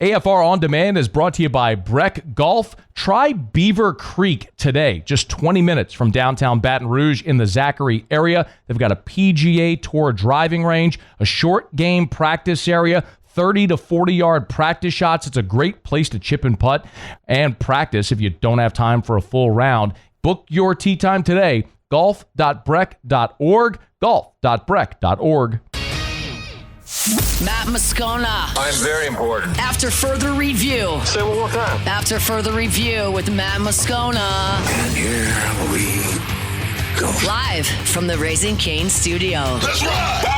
AFR On Demand is brought to you by Breck Golf. Try Beaver Creek today, just 20 minutes from downtown Baton Rouge in the Zachary area. They've got a PGA Tour driving range, a short game practice area, 30 to 40-yard practice shots. It's a great place to chip and putt and practice if you don't have time for a full round. Book your tee time today, golf.breck.org, golf.breck.org. Matt Moscona. I'm very important. After further review. Say one more time. After further review with Matt Moscona. And here we go. Live from the Raising Cane studio. Let's ride!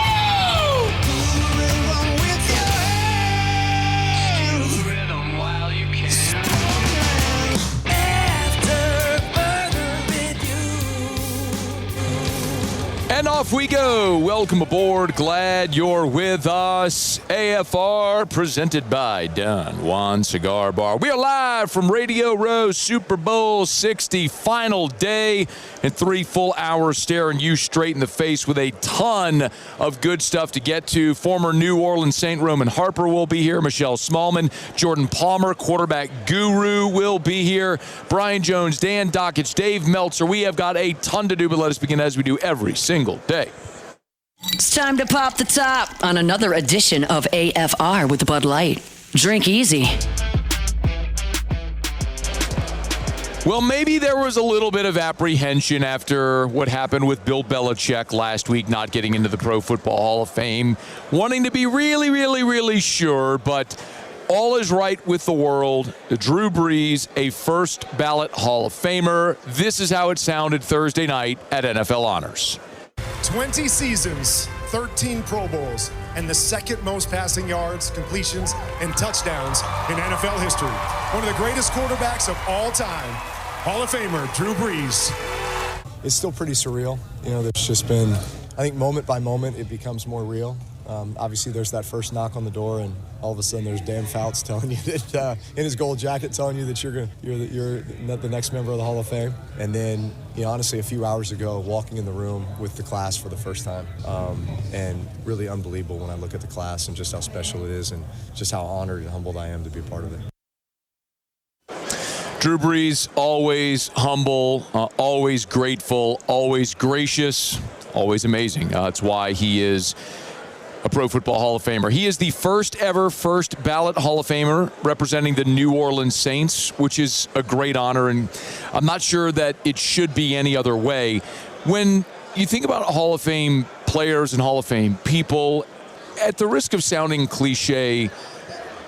And off we go. Welcome aboard. Glad you're with us. AFR presented by Don Juan Cigar Bar. We are live from Radio Row, Super Bowl 60, final day, and 3 full hours staring you straight in the face with a ton of good stuff to get to. Former New Orleans Saint Roman Harper will be here. Michelle Smallmon, Jordan Palmer, quarterback guru, will be here. Brian Jones, Dan Dockich, Dave Meltzer. We have got a ton to do, but let us begin as we do every single day. It's time to pop the top on another edition of AFR with Bud Light. Drink easy. Well, maybe there was a little bit of apprehension after what happened with Bill Belichick last week, not getting into the Pro Football Hall of Fame, wanting to be really sure, but all is right with the world. Drew Brees, a first-ballot Hall of Famer. This is how it sounded Thursday night at NFL Honors. 20 seasons, 13 Pro Bowls, and the second most passing yards, completions, and touchdowns in NFL history. One of the greatest quarterbacks of all time, Hall of Famer Drew Brees. It's still pretty surreal. You know, there's just been, I think moment by moment, it becomes more real. Obviously, there's that first knock on the door, and all of a sudden there's Dan Fouts telling you that, in his gold jacket, telling you that you're the next member of the Hall of Fame. And then, you know, honestly, a few hours ago, walking in the room with the class for the first time, and really unbelievable when I look at the class and just how special it is and just how honored and humbled I am to be a part of it. Drew Brees, always humble, always grateful, always gracious, always amazing. That's why he is a Pro Football Hall of Famer. He is the first ever first ballot Hall of Famer representing the New Orleans Saints, which is a great honor, and I'm not sure that it should be any other way. When you think about Hall of Fame players and Hall of Fame people, at the risk of sounding cliche,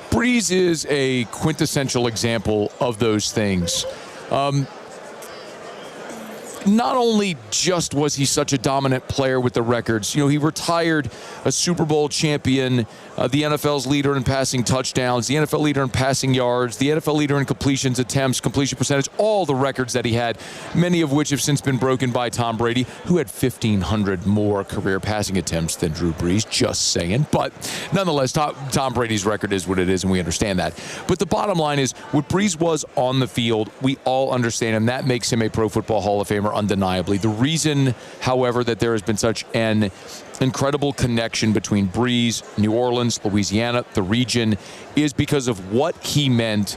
Brees is a quintessential example of those things. Not only just was he such a dominant player with the records, you know, he retired a Super Bowl champion, the NFL's leader in passing touchdowns, the NFL leader in passing yards, the NFL leader in completions, attempts, completion percentage, all the records that he had, many of which have since been broken by Tom Brady, who had 1,500 more career passing attempts than Drew Brees, just saying. But nonetheless, Tom Brady's record is what it is, and we understand that. But the bottom line is, what Brees was on the field, we all understand, and that makes him a Pro Football Hall of Famer undeniably. The reason, however, that there has been such an incredible connection between Brees, New Orleans, Louisiana, the region, is because of what he meant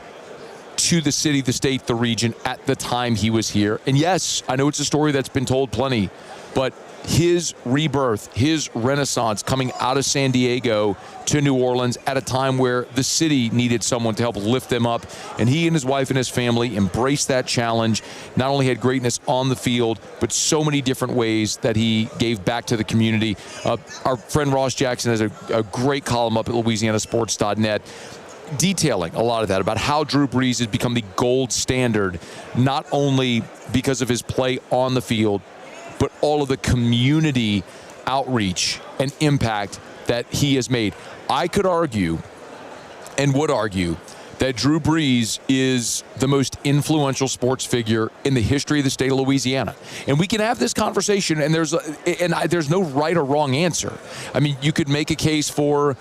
to the city, the state, the region at the time he was here. And yes, I know it's a story that's been told plenty, but his rebirth, his renaissance coming out of San Diego to New Orleans at a time where the city needed someone to help lift them up. And he and his wife and his family embraced that challenge. Not only had greatness on the field, but so many different ways that he gave back to the community. Our friend Ross Jackson has a great column up at LouisianaSports.net detailing a lot of that, about how Drew Brees has become the gold standard, not only because of his play on the field, but all of the community outreach and impact that he has made. I could argue, and would argue, that Drew Brees is the most influential sports figure in the history of the state of Louisiana. And we can have this conversation, and there's no right or wrong answer. I mean, you could make a case for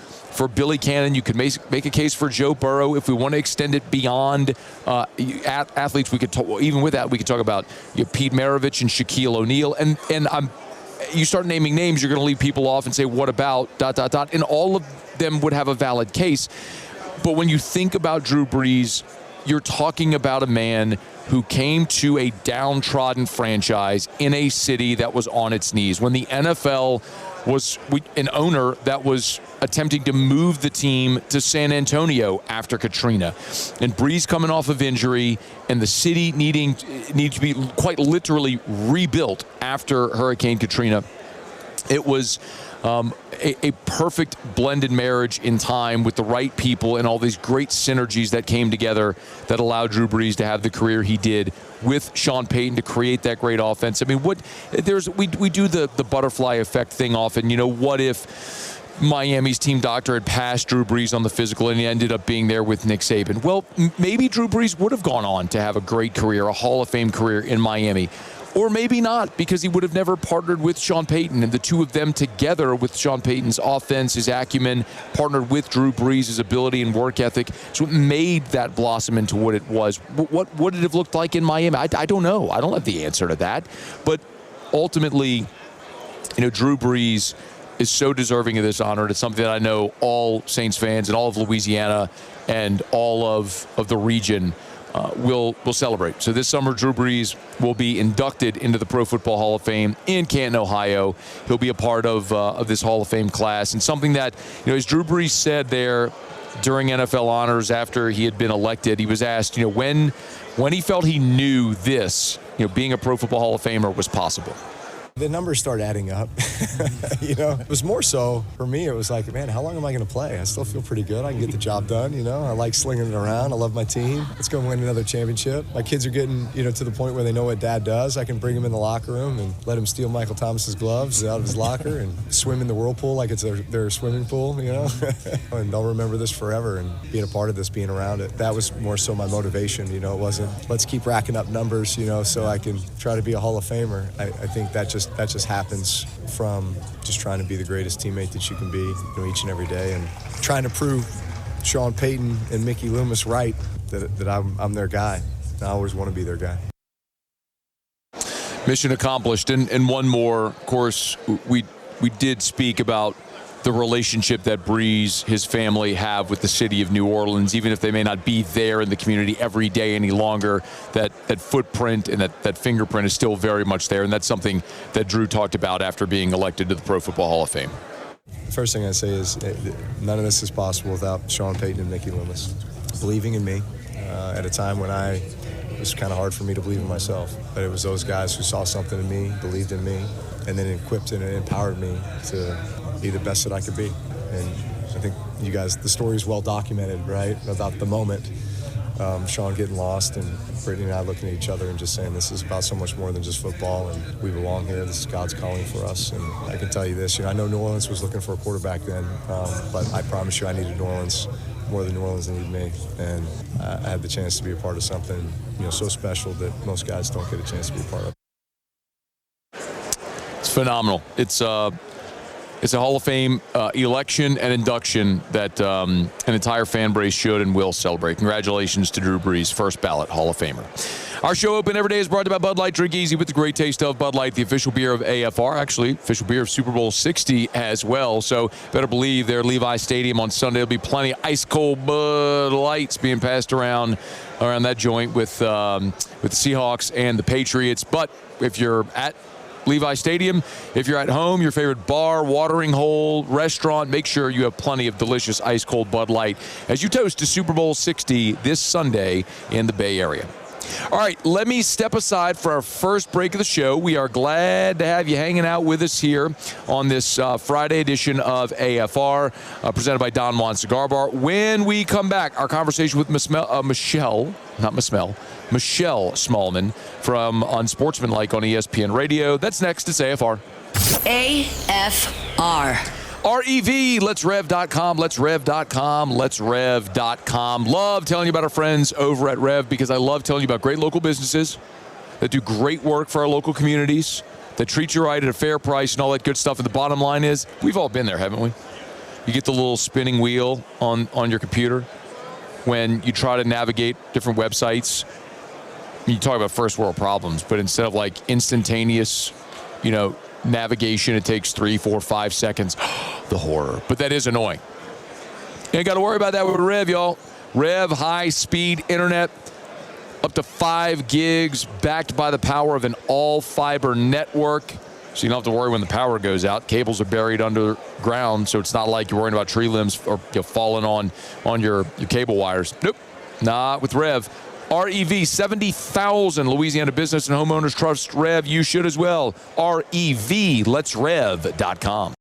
Billy Cannon. You could make a case for Joe Burrow. If we want to extend it beyond athletes, we could talk, even with that, we could talk about Pete Maravich and Shaquille O'Neal. And you start naming names, you're going to leave people off and say, what about ... And all of them would have a valid case. But when you think about Drew Brees, you're talking about a man who came to a downtrodden franchise in a city that was on its knees. When the NFL was an owner that was attempting to move the team to San Antonio after Katrina, and Brees coming off of injury, and the city needing to be quite literally rebuilt after Hurricane Katrina. It was a perfect blended marriage in time with the right people and all these great synergies that came together that allowed Drew Brees to have the career he did with Sean Payton to create that great offense. I mean, we do the butterfly effect thing often. You know, what if Miami's team doctor had passed Drew Brees on the physical and he ended up being there with Nick Saban? Well, maybe Drew Brees would have gone on to have a great career, a Hall of Fame career in Miami. Or maybe not, because he would have never partnered with Sean Payton, and the two of them together with Sean Payton's offense, his acumen, partnered with Drew Brees' his ability and work ethic. So it made that blossom into what it was. What would it have looked like in Miami? I don't know. I don't have the answer to that. But ultimately, Drew Brees is so deserving of this honor. It's something that I know all Saints fans and all of Louisiana and all of the region will celebrate. So this summer, Drew Brees will be inducted into the Pro Football Hall of Fame in Canton, Ohio. He'll be a part of this Hall of Fame class. And something that, as Drew Brees said there during NFL honors after he had been elected, he was asked, when he felt he knew this, being a Pro Football Hall of Famer was possible. The numbers start adding up. It was more so for me. It was like, man, how long am I going to play? I still feel pretty good. I can get the job done. I like slinging it around. I love my team. Let's go win another championship. My kids are getting, to the point where they know what dad does. I can bring them in the locker room and let him steal Michael Thomas's gloves out of his locker and swim in the whirlpool like it's their swimming pool, and they'll remember this forever, and being a part of this, being around it. That was more so my motivation. It wasn't, let's keep racking up numbers, so I can try to be a Hall of Famer. I think that just happens from just trying to be the greatest teammate that you can be, each and every day, and trying to prove Sean Payton and Mickey Loomis right that I'm their guy. I always want to be their guy. Mission accomplished. And one more, of course, we did speak about the relationship that Brees, his family, have with the city of New Orleans. Even if they may not be there in the community every day any longer, that footprint and that fingerprint is still very much there. And that's something that Drew talked about after being elected to the Pro Football Hall of Fame. The first thing I say is none of this is possible without Sean Payton and Mickey Loomis believing in me at a time when it was kind of hard for me to believe in myself. But it was those guys who saw something in me, believed in me, and then equipped and empowered me to be the best that I could be. And I think you guys, the story is well documented, right, about the moment. Sean getting lost and Brittany and I looking at each other and just saying, this is about so much more than just football, and we belong here. This is God's calling for us. And I can tell you this, I know New Orleans was looking for a quarterback then, but I promise you I needed New Orleans more than New Orleans needed me. And I had the chance to be a part of something, so special that most guys don't get a chance to be a part of. It's phenomenal. It's a Hall of Fame election and induction that an entire fan base should and will celebrate. Congratulations to Drew Brees, first ballot Hall of Famer. Our show open every day is brought to you by Bud Light. Drink easy with the great taste of Bud Light, the official beer of AFR, actually official beer of Super Bowl 60 as well. So better believe there at Levi Stadium on Sunday there'll be plenty of ice cold Bud Lights being passed around that joint with the Seahawks and the Patriots. But if you're at Levi Stadium, if you're at home, your favorite bar, watering hole, restaurant, make sure you have plenty of delicious ice-cold Bud Light as you toast to Super Bowl 60 this Sunday in the Bay Area. All right, let me step aside for our first break of the show. We are glad to have you hanging out with us here on this Friday edition of AFR, presented by Don Juan Cigar Bar. When we come back, our conversation with Michelle Smallmon from Unsportsmanlike on ESPN Radio. That's next. It's AFR. AFR. REV, letsrev.com, letsrev.com. Love telling you about our friends over at Rev because I love telling you about great local businesses that do great work for our local communities, that treat you right at a fair price and all that good stuff. And the bottom line is, we've all been there, haven't we? You get the little spinning wheel on your computer when you try to navigate different websites. You talk about first world problems, but instead of like instantaneous, navigation, it takes 3, 4, 5 seconds. The horror. But that is annoying. You ain't got to worry about that with Rev, y'all. Rev high-speed internet, up to 5 gigs, backed by the power of an all-fiber network. So you don't have to worry when the power goes out. Cables are buried underground, so it's not like you're worrying about tree limbs or falling on your cable wires. Nope, not with Rev. REV, 70,000 Louisiana business and homeowners trust Rev. You should as well. REV, letsrev.com.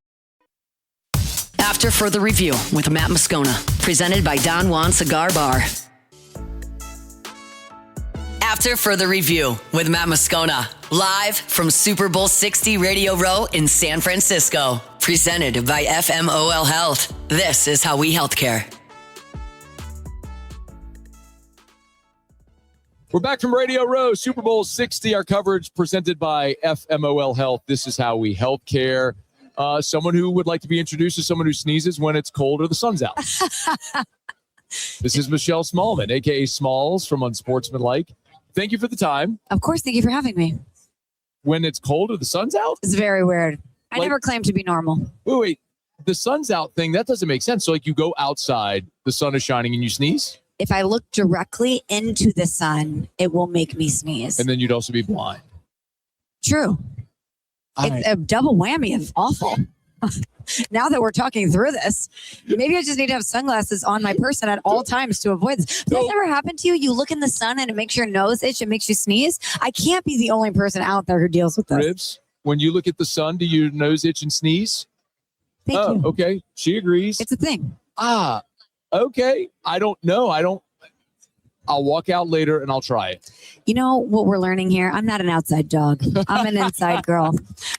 After Further Review with Matt Moscona, presented by Don Juan Cigar Bar. After Further Review with Matt Moscona, live from Super Bowl 60 Radio Row in San Francisco, presented by FMOL Health. This is how we healthcare. We're back from Radio Row, Super Bowl 60, our coverage presented by FMOL Health. This is how we healthcare. Someone who would like to be introduced as someone who sneezes when it's cold or the sun's out. This is Michelle Smallmon, a.k.a. Smalls from Unsportsmanlike. Thank you for the time. Of course. Thank you for having me. When it's cold or the sun's out? It's very weird. I never claimed to be normal. Wait. The sun's out thing, that doesn't make sense. So like you go outside, the sun is shining and you sneeze? If I look directly into the sun, it will make me sneeze. And then you'd also be blind. True. It's a double whammy of awful. Now that we're talking through this, maybe I just need to have sunglasses on my person at all times to avoid this. Has that ever happened to you? You look in the sun and it makes your nose itch. It makes you sneeze. I can't be the only person out there who deals with this. Ribs, when you look at the sun, do your nose itch and sneeze? Thank you. Okay. She agrees. It's a thing. Okay. I don't know. I'll walk out later and I'll try it. You know what we're learning here? I'm not an outside dog. I'm an inside girl.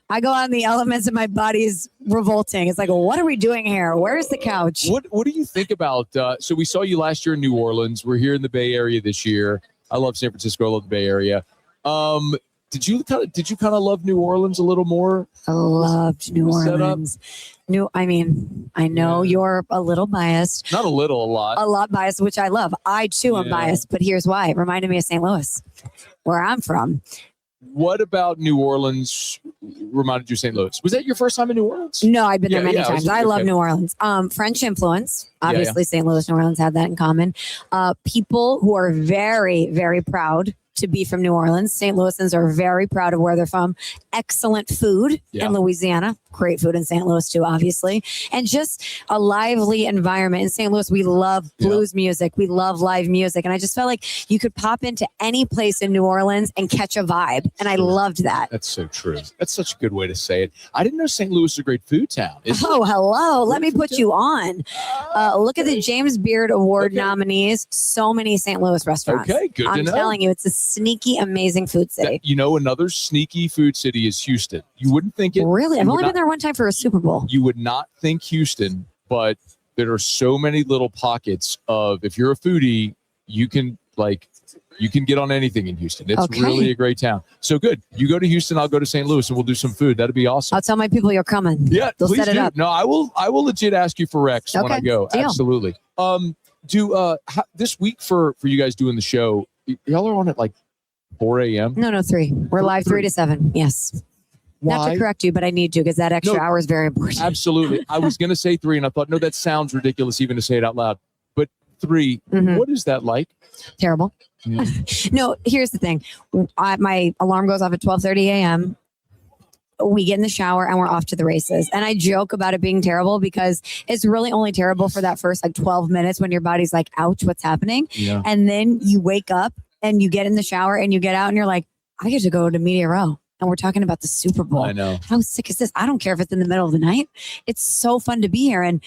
I go out in the elements and my body's revolting. It's like, what are we doing here? Where's the couch? What do you think about, so we saw you last year in New Orleans. We're here in the Bay Area this year. I love San Francisco. I love the Bay Area. Did you kind of love New Orleans a little more? I loved New Orleans. I know you're a little biased. Not a little, a lot. A lot biased, which I love. I too am biased, but here's why. It reminded me of St. Louis, where I'm from. What about New Orleans reminded you of St. Louis? Was that your first time in New Orleans? No, I've been there many times. I love New Orleans. French influence. Obviously, St. Louis, New Orleans had that in common. People who are very, very proud to be from New Orleans. St. Louisans are very proud of where they're from. Excellent food in Louisiana. Great food in St. Louis too, obviously. And just a lively environment. In St. Louis, we love blues music. We love live music. And I just felt like you could pop into any place in New Orleans and catch a vibe. And I loved that. That's so true. That's such a good way to say it. I didn't know St. Louis is a great food town. Hello. Let me put you on. Look at the James Beard Award nominees. So many St. Louis restaurants. Okay, good to know. I'm telling you, it's a sneaky, amazing food city. Another sneaky food city is Houston. You wouldn't think it. Really? I've only been there one time for a Super Bowl. You would not think Houston, but there are so many little pockets of, if you're a foodie, you can get on anything in Houston. It's really a great town. So good. You go to Houston, I'll go to St. Louis, and we'll do some food. That'd be awesome. I'll tell my people you're coming. Yeah, they'll set it up. No, I will legit ask you for Rex when I go. Deal. Absolutely. This week for you guys doing the show, y'all are on at like 4 a.m.? No, 3. We're live 3 to 7. Yes. Why? Not to correct you, but I need to because that extra hour is very important. Absolutely. I was going to say 3, and I thought, no, that sounds ridiculous even to say it out loud. But 3, what is that like? Terrible. Yeah. No, here's the thing. My alarm goes off at 12:30 a.m. We get in the shower and we're off to the races. And I joke about it being terrible because it's really only terrible for that first 12 minutes when your body's like, ouch, what's happening? Yeah. And then you wake up and you get in the shower and you get out and you're like, I get to go to Media Row. And we're talking about the Super Bowl. I know. How sick is this? I don't care if it's in the middle of the night. It's so fun to be here. And,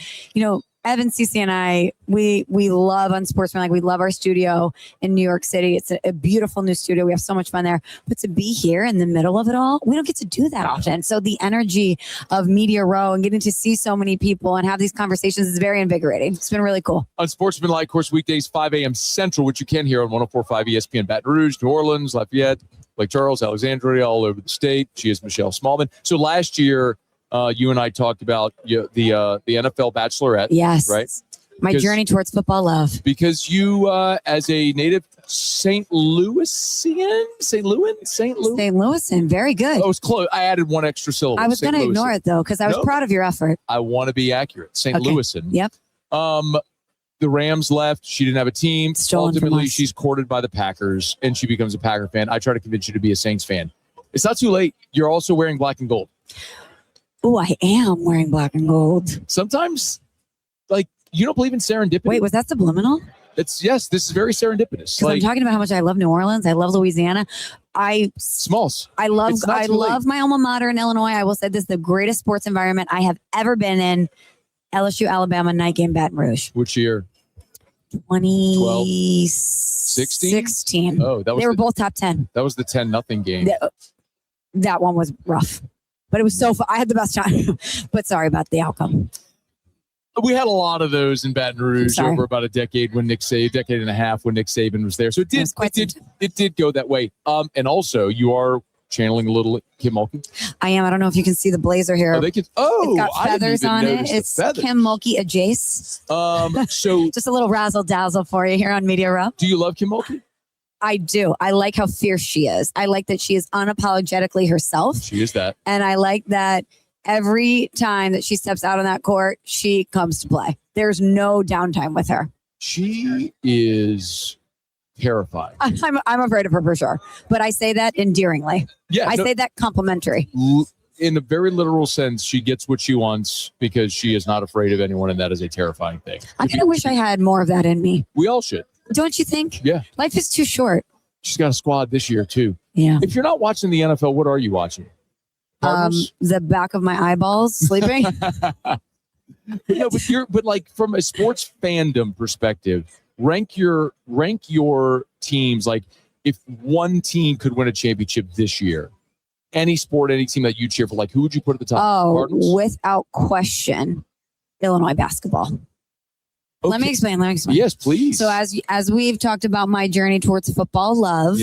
Evan, Cece, and I, we love Unsportsmanlike. We love our studio in New York City. It's a beautiful new studio. We have so much fun there. But to be here in the middle of it all, we don't get to do that often. So the energy of Media Row and getting to see so many people and have these conversations is very invigorating. It's been really cool. Unsportsmanlike, of course, weekdays 5 a.m. Central, which you can hear on 104.5 ESPN Baton Rouge, New Orleans, Lafayette, Lake Charles, Alexandria, all over the state. She is Michelle Smallmon. So last year, you and I talked about the NFL Bachelorette. Yes. Right? My journey towards football love. Because you, as a native St. Louisian, very good. Oh, it was close. I added one extra syllable. I was going to ignore it, though, because I was proud of your effort. I want to be accurate. St. Louisan. Yep. the Rams left. She didn't have a team. Stolen Ultimately, from us. she's courted by the Packers, and she becomes a Packer fan. I try to convince you to be a Saints fan. It's not too late. You're also wearing black and gold. Oh, I am wearing black and gold. Sometimes, like, you don't believe in serendipity. Wait, was that subliminal? Yes, this is very serendipitous. Because I'm talking about how much I love New Orleans. I love Louisiana. Smalls. I love It's not too late. my alma mater in Illinois. I will say this is the greatest sports environment I have ever been in. LSU, Alabama, night game, Baton Rouge. Which year? 2016. Oh, they were both top 10. That was the 10-0 game. That one was rough, but it was so fun. I had the best time. But sorry about the outcome. We had a lot of those in Baton Rouge over about a decade and a half when Nick Saban was there. So it did go that way. And also, you are channeling a little Kim Mulkey. I am. I don't know if you can see the blazer here. It's got feathers on it. It's Kim Mulkey adjacent. So just a little razzle dazzle for you here on Media Row. Do you love Kim Mulkey? I do. I like how fierce she is. I like that she is unapologetically herself. She is that. And I like that every time that she steps out on that court, she comes to play. There's no downtime with her. She is terrifying. I'm afraid of her for sure. But I say that endearingly. Yeah, I say that complimentary. In a very literal sense, she gets what she wants because she is not afraid of anyone, and that is a terrifying thing. I kind of wish I had more of that in me. We all should. Don't you think? Yeah. Life is too short. She's got a squad this year, too. Yeah. If you're not watching the NFL, what are you watching? The back of my eyeballs sleeping. but like from a sports fandom perspective, rank your teams. Like if one team could win a championship this year, any sport, any team that you cheer for, like who would you put at the top? Oh, Cardinals? without question, Illinois basketball. Okay. Let me explain. Yes, please. So as we've talked about my journey towards football love,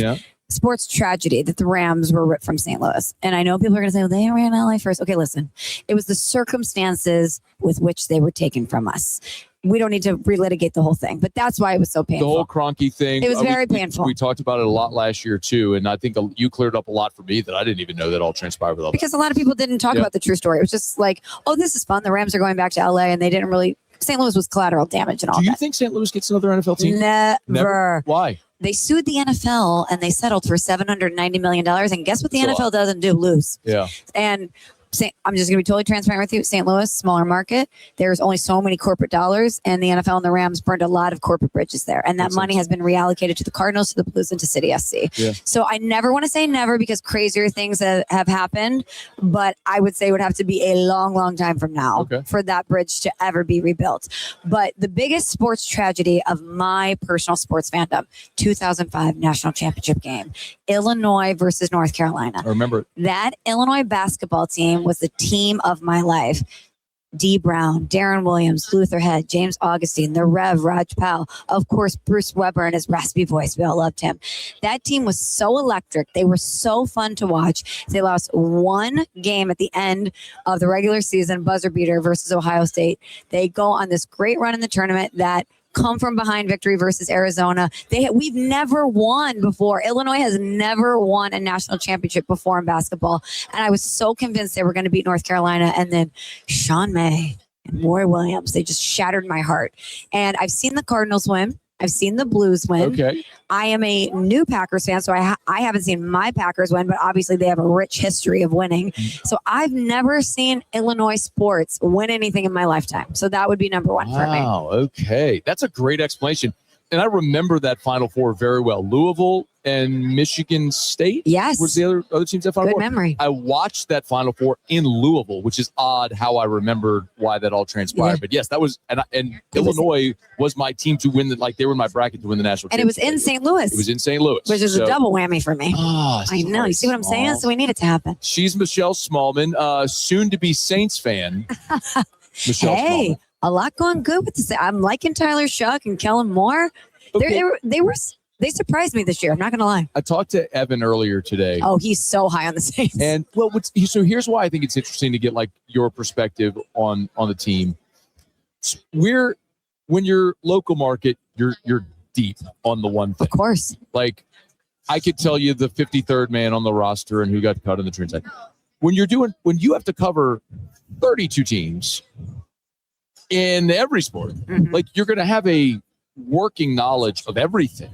sports tragedy that the Rams were ripped from St. Louis. And I know people are going to say, well, they ran LA first. Okay, listen. It was the circumstances with which they were taken from us. We don't need to relitigate the whole thing, but that's why it was so painful. The whole Kroenke thing. It was very painful. We talked about it a lot last year, too. And I think you cleared up a lot for me that I didn't even know that all transpired with all because a lot of people didn't talk about the true story. It was just like, oh, this is fun. The Rams are going back to LA, and they didn't really. St. Louis was collateral damage and all that. Do you think St. Louis gets another NFL team? Never. Why? They sued the NFL and they settled for $790 million. And guess what the NFL doesn't do? Lose. Yeah. And I'm just going to be totally transparent with you. St. Louis, smaller market. There's only so many corporate dollars, and the NFL and the Rams burned a lot of corporate bridges there. And that money has been reallocated to the Cardinals, to the Blues, and to City SC. Yeah. So I never want to say never because crazier things have happened, but I would say it would have to be a long, long time from now for that bridge to ever be rebuilt. But the biggest sports tragedy of my personal sports fandom, 2005 national championship game, Illinois versus North Carolina. I remember that Illinois basketball team was the team of my life. D. Brown, Darren Williams, Luther Head, James Augustine, the Rev, Raj Powell, of course, Bruce Weber and his raspy voice. We all loved him. That team was so electric. They were so fun to watch. They lost one game at the end of the regular season, buzzer beater versus Ohio State. They go on this great run in the tournament that come from behind victory versus Arizona. We've never won before. Illinois has never won a national championship before in basketball. And I was so convinced they were going to beat North Carolina. And then Sean May and Roy Williams, they just shattered my heart. And I've seen the Cardinals win. I've seen the Blues win. Okay. I am a new Packers fan, so I haven't seen my Packers win, but obviously they have a rich history of winning. So I've never seen Illinois sports win anything in my lifetime. So that would be number one for me. Wow, okay. That's a great explanation. And I remember that Final Four very well. Louisville and Michigan State. Yes. Was the other teams that Final Four? Good memory. I watched that Final Four in Louisville, which is odd how I remembered why that all transpired. Yeah. But yes, that was and Illinois was my team to win they were in my bracket to win the national championship. And it was in St. Louis. It was in St. Louis. Which is a double whammy for me. Oh, I know. You see what I'm saying? So we need it to happen. She's Michelle Smallmon, soon to be Saints fan. Michelle Smallmon. A lot going good with this. I'm liking Tyler Shuck and Kellen Moore. Okay. They surprised me this year. I'm not going to lie. I talked to Evan earlier today. Oh, he's so high on the Saints. And so here's why I think it's interesting to get your perspective on the team. When you're local market, you're deep on the one thing. Of course. I could tell you the 53rd man on the roster and who got cut in the transaction. When you have to cover 32 teams, in every sport. Like, you're going to have a working knowledge of everything.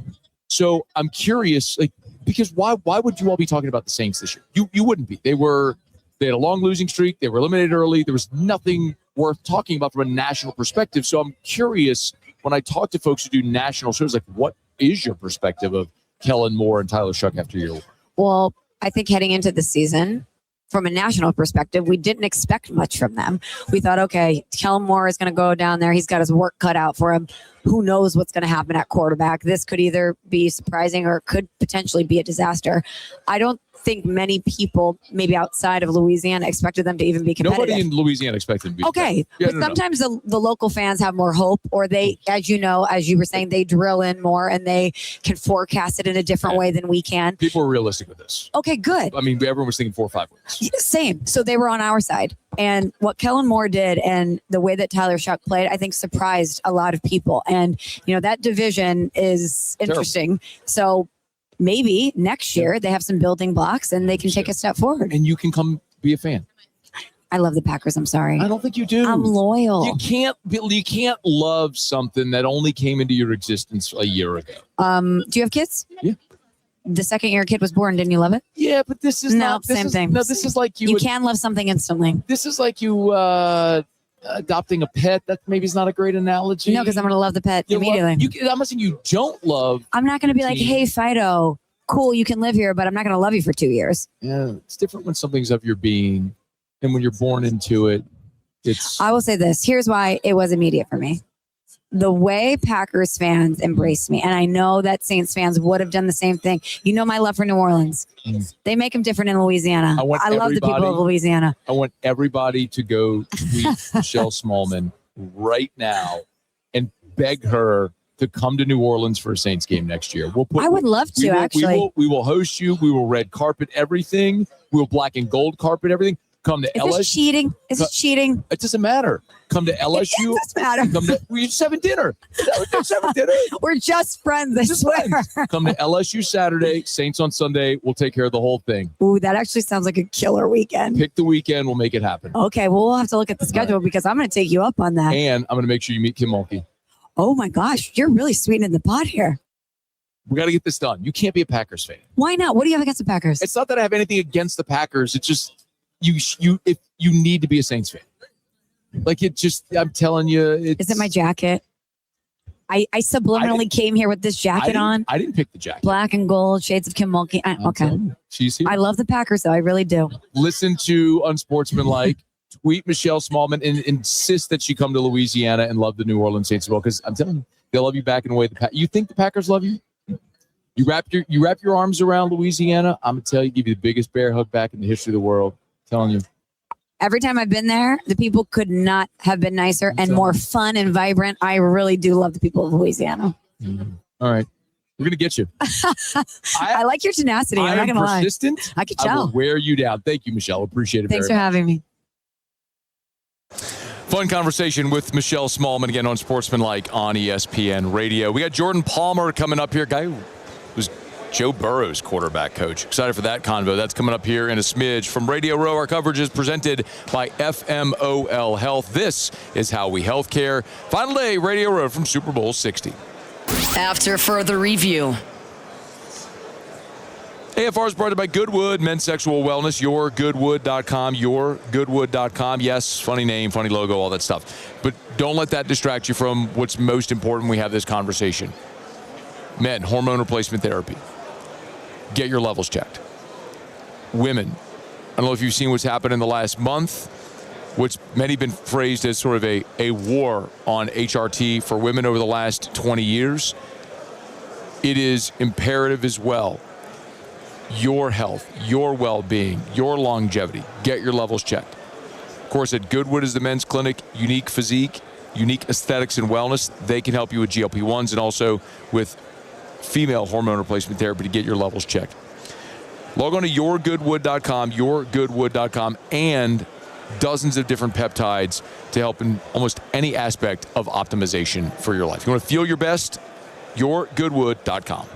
So I'm curious, like, because why would you all be talking about the Saints this year? You wouldn't be. They had a long losing streak. They were eliminated early. There was nothing worth talking about from a national perspective. So I'm curious, when I talk to folks who do national shows, like, what is your perspective of Kellen Moore and Tyler Shuck after your year? Well, I think heading into the season, from a national perspective, we didn't expect much from them. We thought, okay, Kellen Moore is going to go down there. He's got his work cut out for him. Who knows what's going to happen at quarterback? This could either be surprising or it could potentially be a disaster. I don't think many people, maybe outside of Louisiana, expected them to even be competitive. Nobody in Louisiana expected them to be okay. But sometimes the local fans have more hope, or they, as you know, as you were saying, they drill in more and they can forecast it in a different way than we can. People were realistic with this. Okay, good. I mean, everyone was thinking 4 or 5 wins. Same. So they were on our side. And what Kellen Moore did and the way that Tyler Shuck played, I think surprised a lot of people. And, that division is interesting. Terrible. So maybe next year they have some building blocks and they can take a step forward. And you can come be a fan. I love the Packers. I'm sorry. I don't think you do. I'm loyal. You can't love something that only came into your existence a year ago. Do you have kids? Yeah. The second year a kid was born, didn't you love it? Yeah, but this is not same thing. No, this is like you can love something instantly. This is like you adopting a pet. That maybe is not a great analogy. No, because I'm going to love the pet immediately. I'm not saying you don't love. I'm not going to be like, hey, Fido, cool, you can live here, but I'm not going to love you for 2 years. Yeah, it's different when something's of your being, and when you're born into it, it's. I will say this. Here's why it was immediate for me. The way Packers fans embraced me, and I know that Saints fans would have done the same thing. You know my love for New Orleans. They make them different in Louisiana. I love the people of Louisiana. I want everybody to go tweet Michelle Smallmon right now and beg her to come to New Orleans for a Saints game next year. I would love to, actually. We will host you. We will red carpet everything. We will black and gold carpet everything. Come to LSU. Is this cheating? Is it cheating? It doesn't matter. Come to LSU. It doesn't matter. We're just having dinner. We're just friends, I swear. Come to LSU Saturday, Saints on Sunday. We'll take care of the whole thing. Ooh, that actually sounds like a killer weekend. Pick the weekend. We'll make it happen. Okay, well, we'll have to look at the schedule because I'm going to take you up on that. And I'm going to make sure you meet Kim Mulkey. Oh, my gosh. You're really sweetening the pot here. We got to get this done. You can't be a Packers fan. Why not? What do you have against the Packers? It's not that I have anything against the Packers. It's just if you need to be a Saints fan. Like, it just, I'm telling you. Is it my jacket? I subliminally came here with this jacket on. I didn't pick the jacket. Black and gold, shades of Kim Mulkey. Okay. She's here. I love the Packers, though. I really do. Listen to Unsportsmanlike. Tweet Michelle Smallmon and insist that she come to Louisiana and love the New Orleans Saints as well. Because I'm telling you, they'll love you back in a way. You think the Packers love you? You wrap your arms around Louisiana. I'm gonna tell you, give you the biggest bear hug back in the history of the world. I'm telling you. Every time I've been there, the people could not have been nicer and more fun and vibrant. I really do love the people of Louisiana. Mm-hmm. All right. We're going to get you. I like your tenacity. I'm not going to lie. Persistent. I can tell. I will wear you down. Thank you, Michelle. Appreciate it. Thanks for having me. Fun conversation with Michelle Smallmon again on Sportsmanlike on ESPN Radio. We got Jordan Palmer coming up here. Guy who was Joe Burrow's quarterback coach. Excited for that convo. That's coming up here in a smidge. From Radio Row, our coverage is presented by FMOL Health. This is How We Healthcare. Final day, Radio Row from Super Bowl 60. After further review. AFR is brought to you by Goodwood, men's sexual wellness, yourgoodwood.com, yourgoodwood.com. Yes, funny name, funny logo, all that stuff. But don't let that distract you from what's most important when we have this conversation. Men, hormone replacement therapy. Get your levels checked. Women, I don't know if you've seen what's happened in the last month, which many have been phrased as sort of a war on HRT for women over the last 20 years. It is imperative as well. Your health, your well-being, your longevity. Get your levels checked. Of course, at Goodwood is the men's clinic, unique physique, unique aesthetics and wellness. They can help you with GLP-1s and also with female hormone replacement therapy to get your levels checked. Log on to yourgoodwood.com, yourgoodwood.com, and dozens of different peptides to help in almost any aspect of optimization for your life. You want to feel your best? Yourgoodwood.com.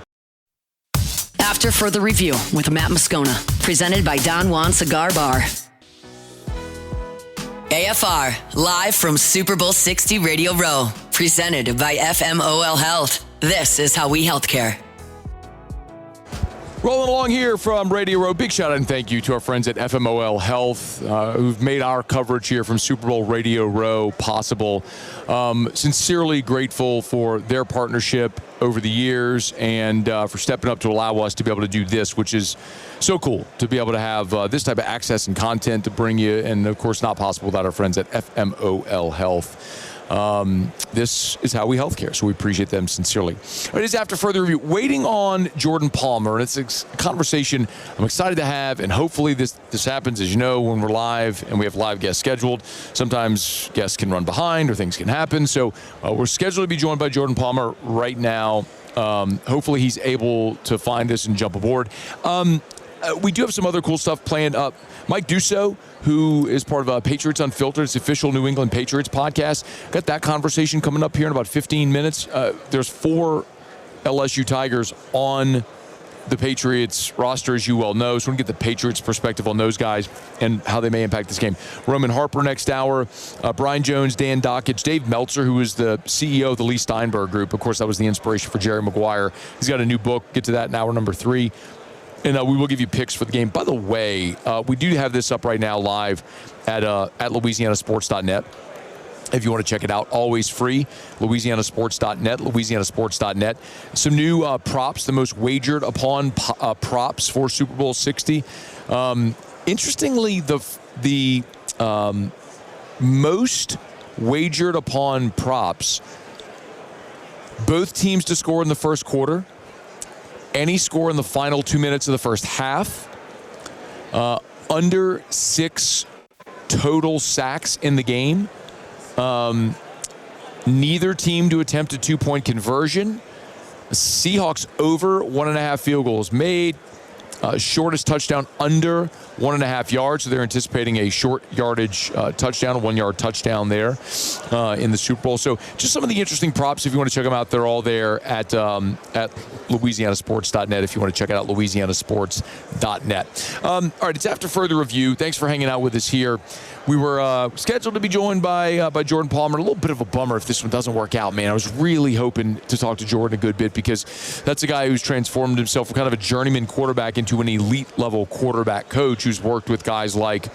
After further review with Matt Moscona, presented by Don Juan Cigar Bar. AFR, live from Super Bowl 60 Radio Row, presented by FMOL Health. This is how we healthcare. Rolling along here from Radio Row. Big shout out and thank you to our friends at FMOL Health who've made our coverage here from Super Bowl Radio Row possible. Sincerely grateful for their partnership over the years and for stepping up to allow us to be able to do this, which is so cool to be able to have this type of access and content to bring you. And of course, not possible without our friends at FMOL Health. This is how we healthcare, so we appreciate them sincerely. It is after further review, waiting on Jordan Palmer, and it's a conversation I'm excited to have, and hopefully this happens, as you know, when we're live and we have live guests scheduled. Sometimes guests can run behind or things can happen, so we're scheduled to be joined by Jordan Palmer right now. Hopefully he's able to find us and jump aboard. We do have some other cool stuff planned up. Mike Dussault, who is part of Patriots Unfiltered, it's the official New England Patriots podcast. Got that conversation coming up here in about 15 minutes. There's 4 LSU Tigers on the Patriots roster, as you well know. So we're going to get the Patriots perspective on those guys and how they may impact this game. Roman Harper next hour, Brian Jones, Dan Dockage, Dave Meltzer, who is the CEO of the Lee Steinberg Group. Of course, that was the inspiration for Jerry Maguire. He's got a new book. Get to that in hour number 3. And we will give you picks for the game. By the way, we do have this up right now live at louisianasports.net. If you want to check it out, always free, louisianasports.net, louisianasports.net. Some new props, the most wagered upon props for Super Bowl 60. Interestingly, the most wagered upon props, both teams to score in the first quarter, any score in the final 2 minutes of the first half, under 6 total sacks in the game, neither team to attempt a 2-point conversion, Seahawks over 1.5 field goals made, shortest touchdown under 1.5 yards. So they're anticipating a short yardage touchdown, a 1-yard touchdown there in the Super Bowl. So just some of the interesting props. If you want to check them out, they're all there at louisianasports.net. If you want to check it out, louisianasports.net. All right, it's after further review. Thanks for hanging out with us here. We were scheduled to be joined by Jordan Palmer. A little bit of a bummer if this one doesn't work out, man. I was really hoping to talk to Jordan a good bit because that's a guy who's transformed himself from kind of a journeyman quarterback into an elite-level quarterback coach who's worked with guys like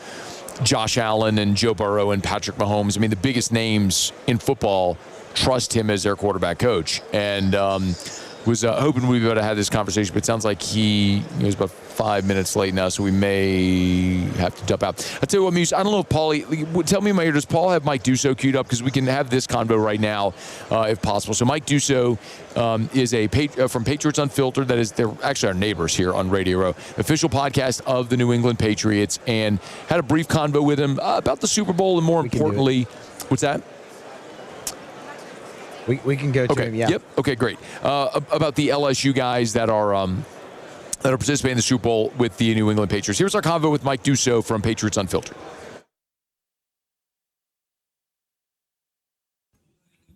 Josh Allen and Joe Burrow and Patrick Mahomes. I mean, the biggest names in football trust him as their quarterback coach. And was hoping we'd be able to have this conversation, but it sounds like he was about 5 minutes late now, so we may have to dump out. I'll tell you what, Muse, I don't know if Paulie, tell me in my ear, does Paul have Mike Dussault queued up? Because we can have this convo right now, if possible. So Mike Dussault is from Patriots Unfiltered. That is, they're actually our neighbors here on Radio Row, official podcast of the New England Patriots, and had a brief convo with him about the Super Bowl and more importantly, what's that? We can go to him, yeah. Yep. Okay, great. About the LSU guys that are participating in the Super Bowl with the New England Patriots. Here's our convo with Mike Dussault from Patriots Unfiltered.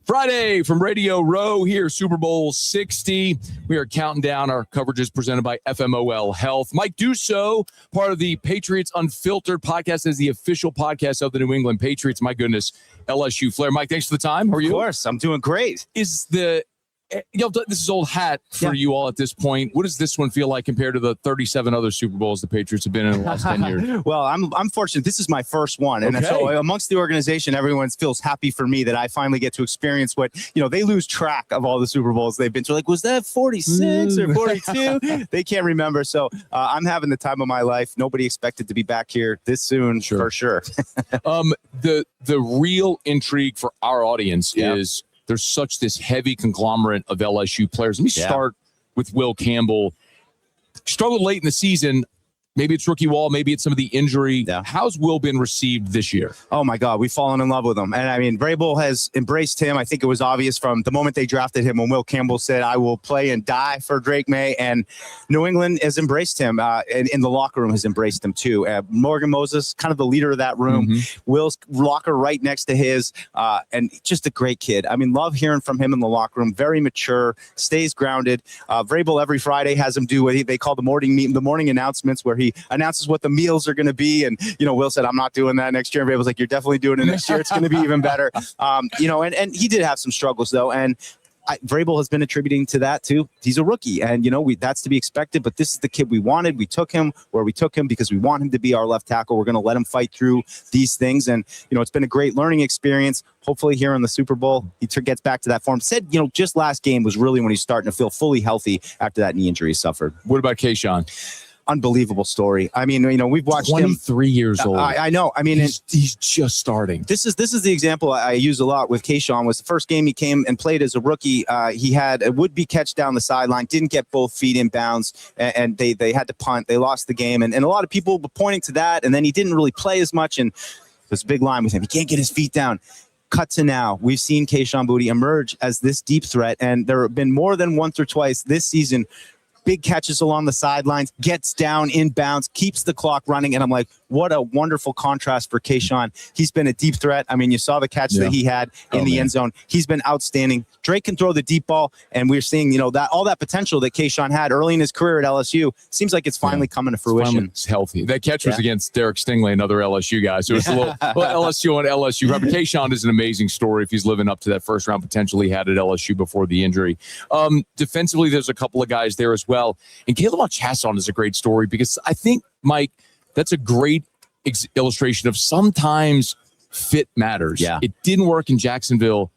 Friday from Radio Row here, Super Bowl 60. We are counting down. Our coverage is presented by FMOL Health. Mike Dussault, part of the Patriots Unfiltered podcast, is the official podcast of the New England Patriots. My goodness, LSU flair. Mike, thanks for the time. How are you? Of course, I'm doing great. This is old hat for you all at this point. What does this one feel like compared to the 37 other Super Bowls the Patriots have been in the last 10 years? Well, I'm fortunate. This is my first one. And so amongst the organization, everyone feels happy for me that I finally get to experience what, they lose track of all the Super Bowls they've been to. Like, was that 46 or 42? They can't remember. So I'm having the time of my life. Nobody expected to be back here this soon, for sure. The real intrigue for our audience is there's such this heavy conglomerate of LSU players. Let me start with Will Campbell. Struggled late in the season. Maybe it's rookie wall. Maybe it's some of the injury. Yeah. How's Will been received this year? Oh, my God. We've fallen in love with him. And, I mean, Vrabel has embraced him. I think it was obvious from the moment they drafted him when Will Campbell said, I will play and die for Drake May. And New England has embraced him. And in the locker room has embraced him, too. Morgan Moses, kind of the leader of that room. Mm-hmm. Will's locker right next to his. And just a great kid. I mean, love hearing from him in the locker room. Very mature, stays grounded. Vrabel every Friday has him do what they call the morning announcements, where he He announces what the meals are going to be. And, Will said, I'm not doing that next year. And Vrabel's like, you're definitely doing it next year. It's going to be even better. And he did have some struggles, though. And Vrabel has been attributing to that too. He's a rookie, and that's to be expected. But this is the kid we wanted. We took him because we want him to be our left tackle. We're going to let him fight through these things, and it's been a great learning experience. Hopefully, here in the Super Bowl, he gets back to that form. Said just last game was really when he's starting to feel fully healthy after that knee injury he suffered. What about Kayshawn? Unbelievable story. I mean, we've watched 23 years old. I know. I mean, he's just starting. This is the example I use a lot with Kayshawn. Was the first game he came and played as a rookie. He had a would-be catch down the sideline, didn't get both feet in bounds, and they had to punt. They lost the game, and a lot of people were pointing to that. And then he didn't really play as much, and there's a big line with him. He can't get his feet down. Cut to now, we've seen Kayshawn Boutte emerge as this deep threat, and there have been more than once or twice this season. Big catches along the sidelines, gets down in bounds, keeps the clock running. And I'm like, what a wonderful contrast for Kayshawn. He's been a deep threat. I mean, you saw the catch that he had in the end zone. He's been outstanding. Drake can throw the deep ball, and we're seeing, that all that potential that Kayshawn had early in his career at LSU seems like it's finally coming to fruition. It's healthy. That catch was against Derek Stingley, another LSU guy. So it's a little LSU on LSU. Robert Kayshawn is an amazing story if he's living up to that first round potential he had at LSU before the injury. Defensively, there's a couple of guys there as well. And Caleb Chasson is a great story because I think, Mike, that's a great illustration of sometimes fit matters. Yeah. It didn't work in Jacksonville,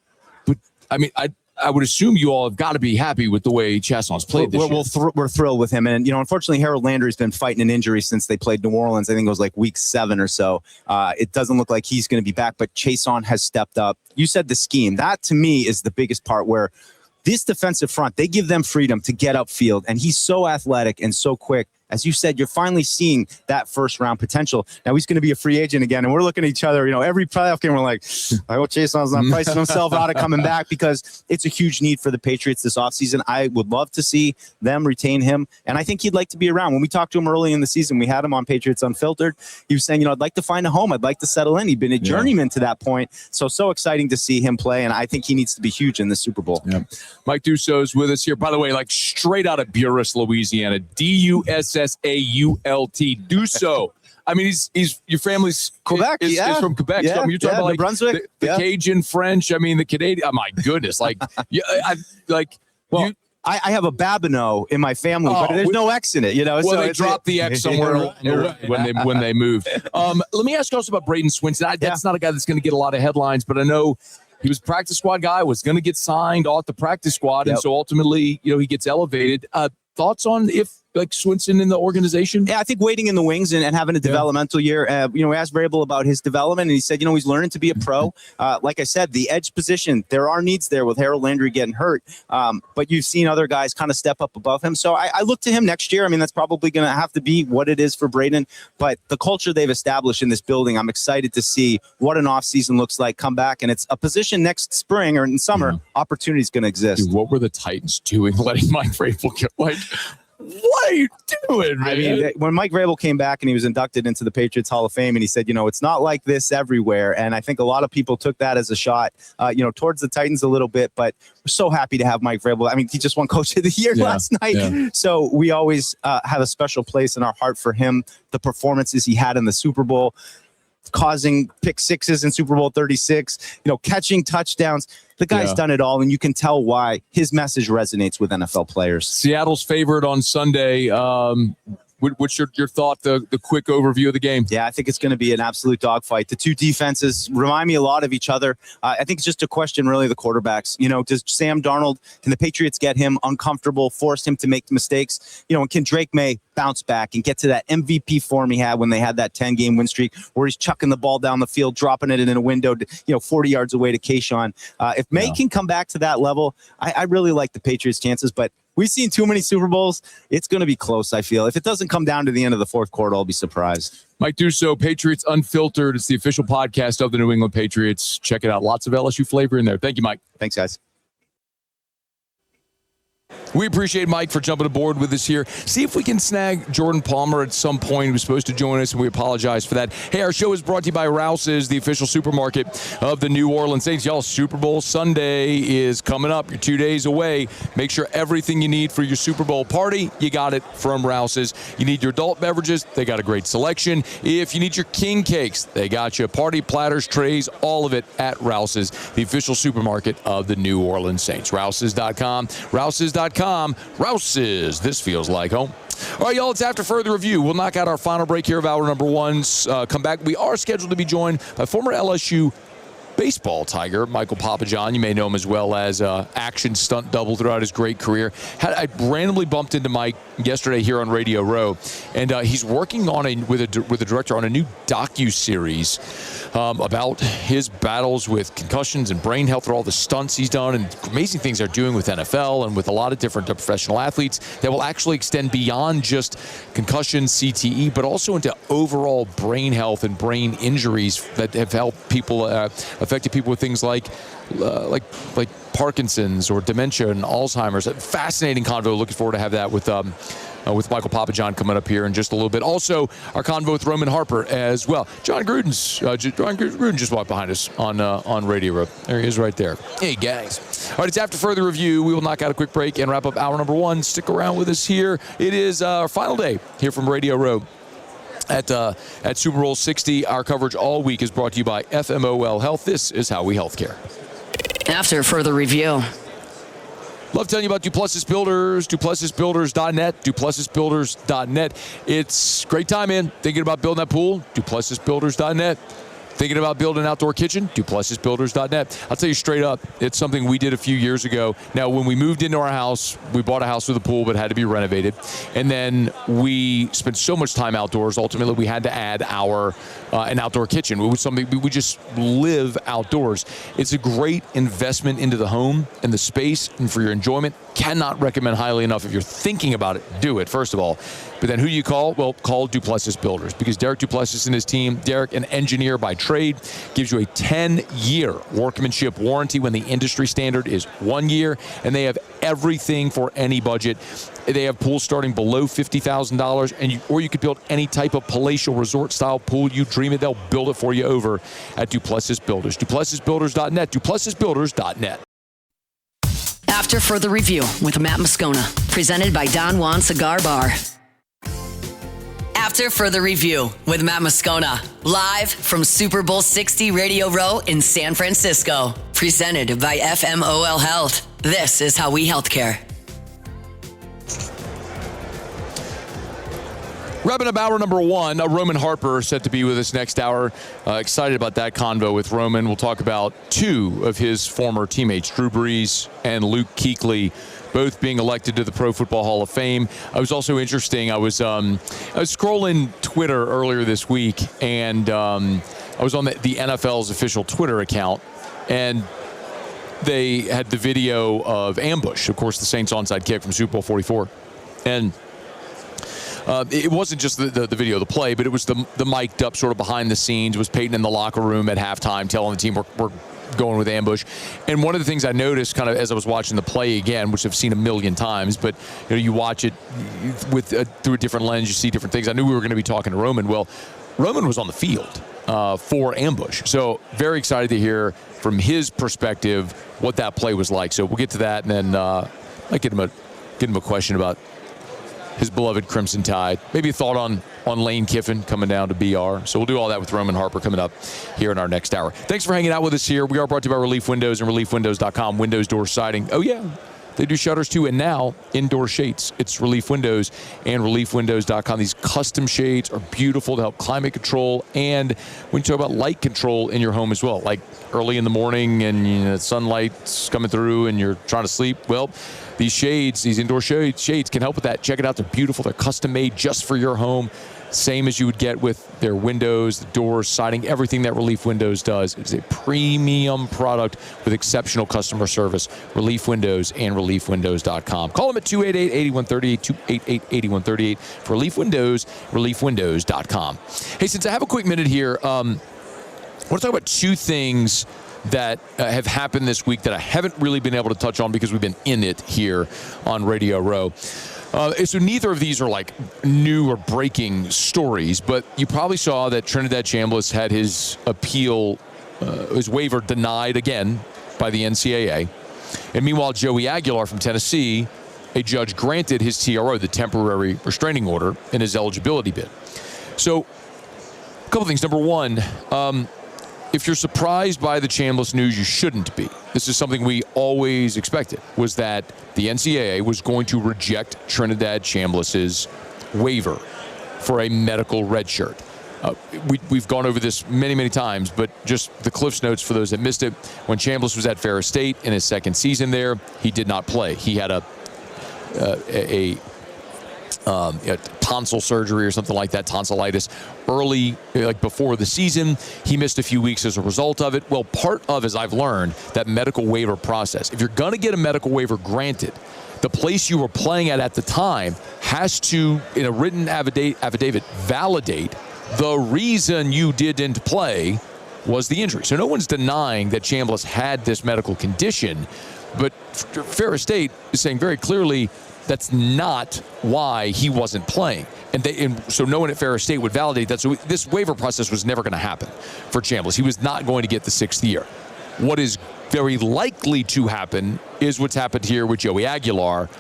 but I mean, I would assume you all have got to be happy with the way Chasson's played this year. We're thrilled with him. And, unfortunately, Harold Landry's been fighting an injury since they played New Orleans. I think it was like week 7 or so. It doesn't look like he's going to be back, but Chason has stepped up. You said the scheme. That, to me, is the biggest part where this defensive front, they give them freedom to get upfield, and he's so athletic and so quick. As you said, you're finally seeing that first-round potential. Now he's going to be a free agent again, and we're looking at each other. Every playoff game, we're like, I hope Jason's not pricing himself out of coming back because it's a huge need for the Patriots this offseason. I would love to see them retain him, and I think he'd like to be around. When we talked to him early in the season, we had him on Patriots Unfiltered. He was saying, I'd like to find a home. I'd like to settle in. He'd been a journeyman to that point. So exciting to see him play, and I think he needs to be huge in the Super Bowl. Yeah. Mike Dussault is with us here. By the way, like straight out of Buras, Louisiana, Dussault. Dussault. I mean, he's your family's Quebec. Is from Quebec. Yeah, So, I mean, you're talking about like Brunswick, the Cajun French. I mean, the Canadian. Oh my goodness! Like, I have a Babineau in my family, but there's no X in it. Well, so they dropped the X somewhere when they moved. Let me ask you also about Braden Swinson. That's not a guy that's going to get a lot of headlines, but I know he was a practice squad guy. Was going to get signed off the practice squad, and so ultimately, he gets elevated. Thoughts on if like Swinson in the organization? Yeah, I think waiting in the wings and having a developmental year. We asked Vrabel about his development, and he said, he's learning to be a pro. Like I said, the edge position, there are needs there with Harold Landry getting hurt, but you've seen other guys kind of step up above him. So I look to him next year. I mean, that's probably going to have to be what it is for Braden, but the culture they've established in this building, I'm excited to see what an offseason looks like, come back, and it's a position next spring or in summer, opportunity is going to exist. Dude, what were the Titans doing letting Mike Vrabel get what are you doing, man? I mean, when Mike Vrabel came back and he was inducted into the Patriots Hall of Fame, and he said, it's not like this everywhere. And I think a lot of people took that as a shot, towards the Titans a little bit. But we're so happy to have Mike Vrabel. I mean, he just won Coach of the Year last night. Yeah. So we always have a special place in our heart for him. The performances he had in the Super Bowl, causing pick sixes in Super Bowl 36, catching touchdowns. The guy's done it all, and you can tell why his message resonates with NFL players. Seattle's favorite on Sunday. What's your thought, the quick overview of the game? Yeah, I think it's going to be an absolute dogfight. The two defenses remind me a lot of each other. I think it's just a question, really, the quarterbacks. Does Sam Darnold, can the Patriots get him uncomfortable, force him to make mistakes? And can Drake May bounce back and get to that MVP form he had when they had that 10-game win streak where he's chucking the ball down the field, dropping it in a window, 40 yards away to Kayshawn. If May can come back to that level, I really like the Patriots' chances, but we've seen too many Super Bowls. It's going to be close, I feel. If it doesn't come down to the end of the fourth quarter, I'll be surprised. Mike Dussault, Patriots Unfiltered. It's the official podcast of the New England Patriots. Check it out. Lots of LSU flavor in there. Thank you, Mike. Thanks, guys. We appreciate Mike for jumping aboard with us here. See if we can snag Jordan Palmer at some point. He was supposed to join us, and we apologize for that. Hey, our show is brought to you by Rouse's, the official supermarket of the New Orleans Saints. Y'all, Super Bowl Sunday is coming up. You're 2 days away. Make sure everything you need for your Super Bowl party, you got it from Rouse's. You need your adult beverages, they got a great selection. If you need your king cakes, they got you. Party platters, trays, all of it at Rouse's, the official supermarket of the New Orleans Saints. Rouse's.com. Rouse's.com. Rouse's. This feels like home. All right, y'all, it's After Further Review. We'll knock out our final break here of hour number one. Come back. We are scheduled to be joined by former LSU baseball tiger Michael Papajohn. You may know him as well as action stunt double throughout his great career. I randomly bumped into Mike yesterday here on Radio Row, and he's working on with a director on a new docu-series about his battles with concussions and brain health, or all the stunts he's done and amazing things they're doing with NFL and with a lot of different professional athletes that will actually extend beyond just concussion, CTE, but also into overall brain health and brain injuries that have helped people, affected people with things like Parkinson's or dementia and Alzheimer's. A fascinating convo. Looking forward to have that with Michael Papajohn coming up here in just a little bit. Also, our convo with Roman Harper as well. John Gruden just walked behind us on Radio Row. There he is right there. Hey, guys. All right, it's After Further Review. We will knock out a quick break and wrap up hour number one. Stick around with us here. It is our final day here from Radio Row at Super Bowl 60. Our coverage all week is brought to you by FMOL Health. This is how we healthcare. After Further Review. Love telling you about Duplessis Builders, DuplessisBuilders.net, DuplessisBuilders.net. It's great time in. Thinking about building that pool, DuplessisBuilders.net. Thinking about building an outdoor kitchen, DuplessisBuilders.net. I'll tell you straight up, it's something we did a few years ago. Now, when we moved into our house, we bought a house with a pool, but it had to be renovated. And then we spent so much time outdoors, ultimately we had to add an outdoor kitchen. It was something we just live outdoors. It's a great investment into the home and the space and for your enjoyment. Cannot recommend highly enough. If you're thinking about it, do it, first of all. But then who do you call? Well, call Duplessis Builders, because Derek Duplessis and his team, Derek, an engineer by trade, gives you a 10-year workmanship warranty when the industry standard is 1 year, and they have everything for any budget. They have pools starting below $50,000, or you could build any type of palatial resort-style pool you dream it. They'll build it for you over at Duplessis Builders. DuplessisBuilders.net, DuplessisBuilders.net. After Further Review with Matt Moscona, presented by Don Juan Cigar Bar. After Further Review with Matt Moscona, live from Super Bowl 60 Radio Row in San Francisco, presented by FMOL Health. This is how we healthcare. Wrapping up hour number one, Roman Harper set to be with us next hour. Excited about that convo with Roman. We'll talk about two of his former teammates, Drew Brees and Luke Kuechly, both being elected to the Pro Football Hall of Fame. I was also interesting. I was scrolling Twitter earlier this week, and I was on the NFL's official Twitter account, and they had the video of Ambush, of course, the Saints onside kick from Super Bowl 44. And it wasn't just the video of the play, but it was the mic'd up sort of behind the scenes. It was Peyton in the locker room at halftime telling the team we're going with Ambush. And one of the things I noticed kind of as I was watching the play again, which I've seen a million times, but you watch it with through a different lens, you see different things. I knew we were going to be talking to Roman. Well, Roman was on the field for Ambush. So very excited to hear from his perspective what that play was like. So we'll get to that, and then I get him a question about his beloved Crimson Tide. Maybe a thought on Lane Kiffin coming down to BR. So we'll do all that with Roman Harper coming up here in our next hour. Thanks for hanging out with us here. We are brought to you by Relief Windows and ReliefWindows.com. Windows, door siding. Oh, yeah. They do shutters too, and now indoor shades. It's Relief Windows and ReliefWindows.com. These custom shades are beautiful to help climate control, and when you talk about light control in your home as well, like early in the morning and sunlight's coming through and you're trying to sleep, well, these shades, these indoor shades can help with that. Check it out. They're beautiful. They're custom made just for your home. Same as you would get with their windows, the doors, siding, everything that Relief Windows does. It's a premium product with exceptional customer service. Relief Windows and ReliefWindows.com. Call them at 288-8138, 288-8138 for Relief Windows, ReliefWindows.com. Hey, since I have a quick minute here, I want to talk about two things that have happened this week that I haven't really been able to touch on because we've been in it here on Radio Row. So neither of these are like new or breaking stories, but you probably saw that Trinidad Chambliss had his appeal, his waiver denied again by the NCAA. And meanwhile, Joey Aguilar from Tennessee, a judge granted his TRO, the temporary restraining order, in his eligibility bid. So a couple things. Number one, if you're surprised by the Chambliss news, you shouldn't be. This is something we always expected, was that the NCAA was going to reject Trinidad Chambliss's waiver for a medical red shirt. We've gone over this many, many times, but just the Cliffs Notes for those that missed it. When Chambliss was at Ferris State in his second season there, he did not play. He had a tonsil surgery or something like that, tonsillitis, early, like before the season. He missed a few weeks as a result of it. Well, part of, as I've learned, that medical waiver process, if you're going to get a medical waiver granted, the place you were playing at the time has to, in a written affidavit, validate the reason you didn't play was the injury. So no one's denying that Chambliss had this medical condition, but Ferris State is saying very clearly that's not why he wasn't playing. And so no one at Ferris State would validate that. So this waiver process was never going to happen for Chambliss. He was not going to get the 6th year. What is very likely to happen is what's happened here with Joey Aguilar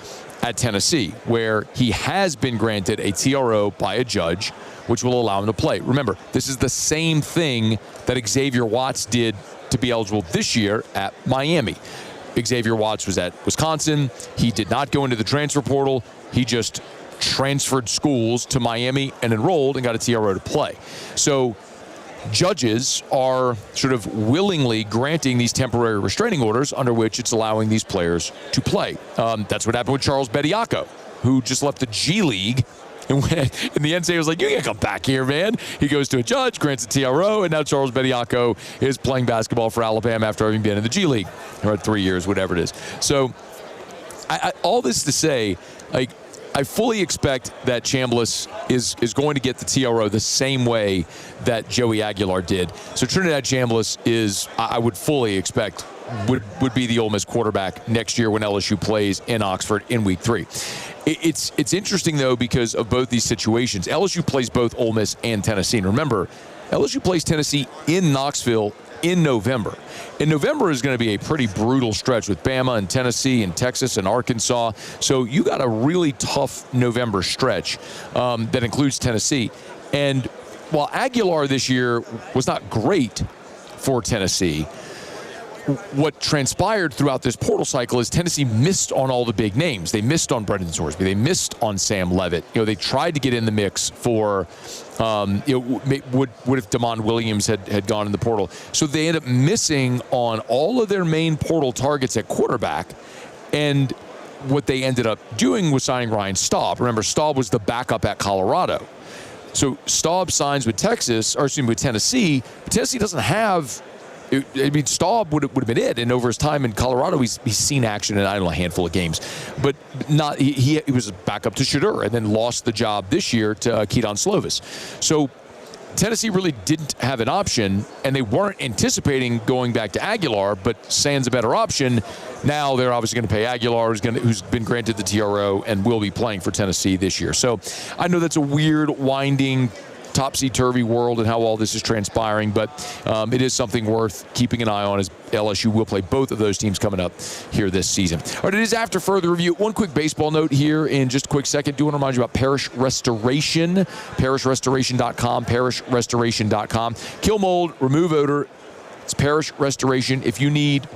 at Tennessee, where he has been granted a TRO by a judge, which will allow him to play. Remember, this is the same thing that Xavier Watts did to be eligible this year at Miami. Xavier Watts was at Wisconsin. He did not go into the transfer portal. He just transferred schools to Miami and enrolled and got a TRO to play. So judges are sort of willingly granting these temporary restraining orders under which it's allowing these players to play. That's what happened with Charles Bediako, who just left the G League. And the NCAA was like, you can't come back here, man. He goes to a judge, grants a TRO, and now Charles Bediako is playing basketball for Alabama after having been in the G League for 3 years, whatever it is. So all this to say, like, I fully expect that Chambliss is going to get the TRO the same way that Joey Aguilar did. So Trinidad Chambliss is, I would fully expect, would be the Ole Miss quarterback next year when LSU plays in Oxford in Week 3. It's interesting, though, because of both these situations. LSU plays both Ole Miss and Tennessee. And remember, LSU plays Tennessee in Knoxville in November. And November is going to be a pretty brutal stretch with Bama and Tennessee and Texas and Arkansas. So you got a really tough November stretch that includes Tennessee. And while Aguilar this year was not great for Tennessee, what transpired throughout this portal cycle is Tennessee missed on all the big names. They missed on Brendan Sorsby. They missed on Sam Leavitt. You know, they tried to get in the mix for, what if Damon Williams had gone in the portal. So they ended up missing on all of their main portal targets at quarterback. And what they ended up doing was signing Ryan Staub. Remember, Staub was the backup at Colorado. So Staub signs with with Tennessee. But Tennessee doesn't have... Staub would have been it, and over his time in Colorado, he's seen action in, I don't know, a handful of games. But not he was a backup to Shedeur and then lost the job this year to Keaton Slovis. So Tennessee really didn't have an option, and they weren't anticipating going back to Aguilar, but sans a better option. Now they're obviously going to pay Aguilar, who's been granted the TRO and will be playing for Tennessee this year. So I know that's a weird, winding, topsy-turvy world and how all this is transpiring, but it is something worth keeping an eye on, as LSU will play both of those teams coming up here this season. All right, it is after further review. One quick baseball note here in just a quick second. Do want to remind you about Parish Restoration, parishrestoration.com, parishrestoration.com. Kill mold, remove odor. It's Parish Restoration. If you need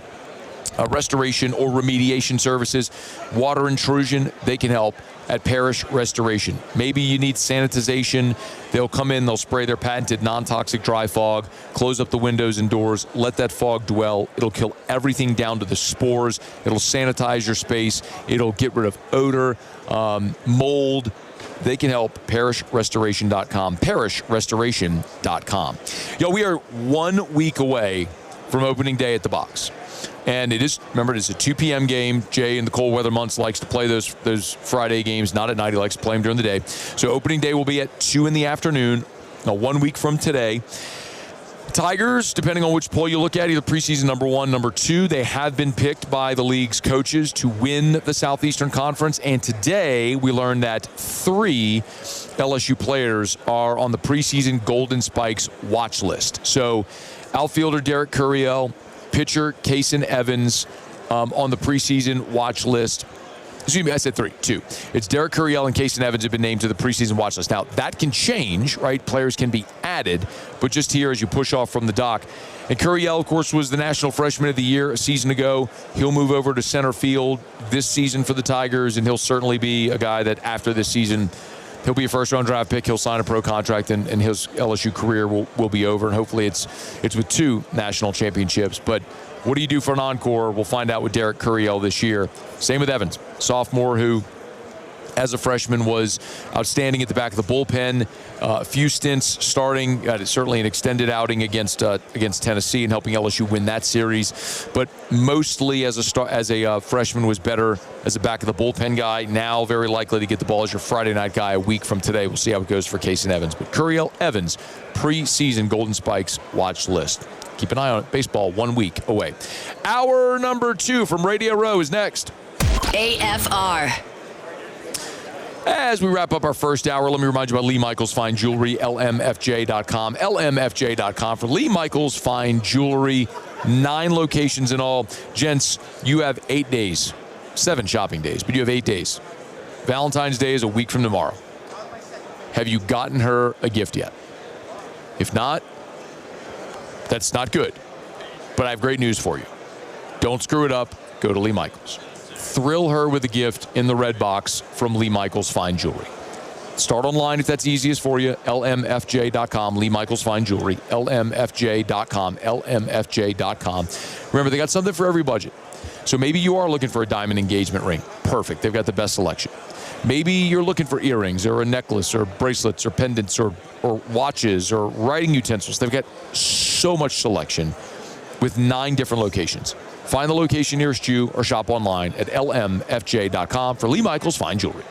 restoration or remediation services, water intrusion, they can help at Parish Restoration. Maybe you need sanitization. They'll come in, they'll spray their patented non-toxic dry fog, close up the windows and doors, let that fog dwell. It'll kill everything down to the spores. It'll sanitize your space. It'll get rid of odor, mold. They can help. parishrestoration.com, parishrestoration.com. We are 1 week away from opening day at the Box. And it is, remember, it's a 2 p.m. game. Jay, in the cold weather months, likes to play those Friday games, not at night. He likes to play them during the day. So opening day will be at 2 in the afternoon, 1 week from today. Tigers, depending on which poll you look at, either preseason number 1, number 2, they have been picked by the league's coaches to win the Southeastern Conference. And today we learned that 3 LSU players are on the preseason Golden Spikes watch list. So outfielder Derek Curiel, pitcher Kason Evans on the preseason watch list. Excuse me, I said 3, 2. It's Derek Curiel and Kason Evans have been named to the preseason watch list. Now, that can change, right? Players can be added, but just here as you push off from the dock. And Curiel, of course, was the National Freshman of the Year a season ago. He'll move over to center field this season for the Tigers, and he'll certainly be a guy that after this season, he'll be a first-round draft pick. He'll sign a pro contract, and his LSU career will be over. And hopefully it's with 2 national championships. But what do you do for an encore? We'll find out with Derek Curiel this year. Same with Evans, sophomore who, as a freshman, was outstanding at the back of the bullpen. A few stints starting, certainly an extended outing against Tennessee and helping LSU win that series. But mostly as a freshman was better as a back of the bullpen guy. Now very likely to get the ball as your Friday night guy a week from today. We'll see how it goes for Kason Evans. But Curiel Evans, preseason Golden Spikes watch list. Keep an eye on it. Baseball 1 week away. Hour number 2 from Radio Row is next. AFR. As we wrap up our first hour, let me remind you about Lee Michaels Fine Jewelry, lmfj.com. lmfj.com for Lee Michaels Fine Jewelry. 9 locations in all. Gents, you have 8 days. 7 shopping days, but you have 8 days. Valentine's Day is a week from tomorrow. Have you gotten her a gift yet? If not, that's not good. But I have great news for you. Don't screw it up. Go to Lee Michaels. Thrill her with a gift in the red box from Lee Michaels Fine Jewelry. Start online if that's easiest for you. lmfj.com, Lee Michaels Fine Jewelry. lmfj.com, lmfj.com. Remember, they got something for every budget. So maybe you are looking for a diamond engagement ring. Perfect. They've got the best selection. Maybe you're looking for earrings or a necklace or bracelets or pendants or watches or writing utensils. They've got so much selection with 9 different locations. Find the location nearest you or shop online at lmfj.com for Lee Michaels Fine Jewelry.